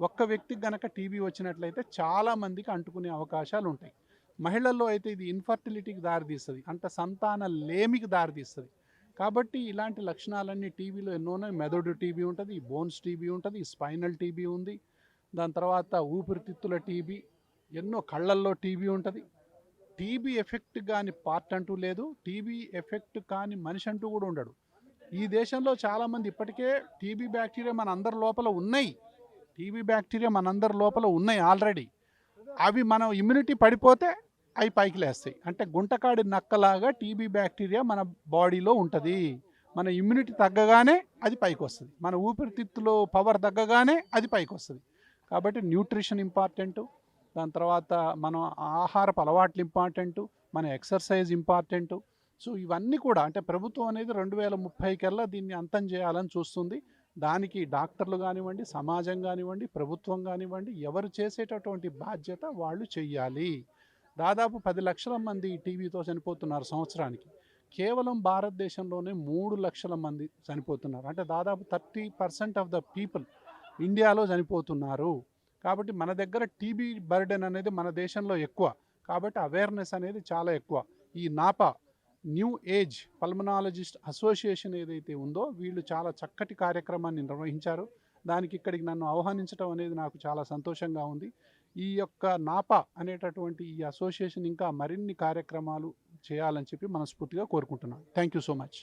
ఒక్క వ్యక్తికి గనక టీబీ వచ్చినట్లయితే చాలా మందికి అంటుకునే అవకాశాలు ఉంటాయి. మహిళల్లో అయితే ఇది ఇన్ఫర్టిలిటీకి దారితీస్తుంది, అంటే సంతాన లేమికి దారితీస్తుంది. కాబట్టి ఇలాంటి లక్షణాలన్నీ టీబీలో ఎన్నో ఉన్నాయి. మెదడు టీబీ ఉంటుంది, బోన్స్ టీబీ ఉంటుంది, స్పైనల్ టీబీ ఉంది, దాని తర్వాత ఊపిరితిత్తుల టీబీ, ఎన్నో కళ్ళల్లో టీబీ ఉంటుంది. టీబీ ఎఫెక్ట్ కాని పార్ట్ అంటూ లేదు, టీబీ ఎఫెక్ట్ కాని మనిషి అంటూ కూడా ఉండడు. ఈ దేశంలో చాలామంది ఇప్పటికే టీబీ బ్యాక్టీరియా మన అందరి లోపల ఉన్నాయి. టీబీ బ్యాక్టీరియా మనందరి లోపల ఉన్నాయి ఆల్రెడీ. అవి మనం ఇమ్యూనిటీ పడిపోతే అవి పైకి లేస్తాయి. అంటే గుంటకాడి నక్కలాగా టీబీ బ్యాక్టీరియా మన బాడీలో ఉంటుంది. మన ఇమ్యూనిటీ తగ్గగానే అది పైకి వస్తుంది, మన ఊపిరితిత్తులో పవర్ తగ్గగానే అది పైకి వస్తుంది. కాబట్టి న్యూట్రిషన్ ఇంపార్టెంటు, దాని తర్వాత మనం ఆహారపు అలవాట్లు ఇంపార్టెంటు, మన ఎక్సర్సైజ్ ఇంపార్టెంటు. సో ఇవన్నీ కూడా అంటే ప్రభుత్వం అనేది 2030 కల్లా దీన్ని అంతం చేయాలని చూస్తుంది. దానికి డాక్టర్లు కానివ్వండి, సమాజం కానివ్వండి, ప్రభుత్వం కానివ్వండి, ఎవరు చేసేటటువంటి బాధ్యత వాళ్ళు చెయ్యాలి. దాదాపు 10 లక్షల మంది టీబీతో చనిపోతున్నారు సంవత్సరానికి. కేవలం భారతదేశంలోనే 3 లక్షల మంది చనిపోతున్నారు. అంటే దాదాపు 30% ఆఫ్ ద పీపుల్ ఇండియాలో చనిపోతున్నారు. కాబట్టి మన దగ్గర టీబీ బర్డెన్ అనేది మన దేశంలో ఎక్కువ. కాబట్టి అవేర్నెస్ అనేది చాలా ఎక్కువ. ఈ Napa new age pulmonologist association ఏదైతే ఉందో వీళ్ళు చాలా చక్కటి కార్యక్రమాన్ని నిర్వహించారు. దానికి ఇక్కడికి నన్ను ఆహ్వానించడం అనేది నాకు చాలా సంతోషంగా ఉంది. ఈ యొక్క నాపా అనేటటువంటి ఈ అసోసియేషన్ ఇంకా మరిన్ని కార్యక్రమాలు చేయాలని చెప్పి మనస్ఫూర్తిగా కోరుకుంటున్నాను. Thank you so much.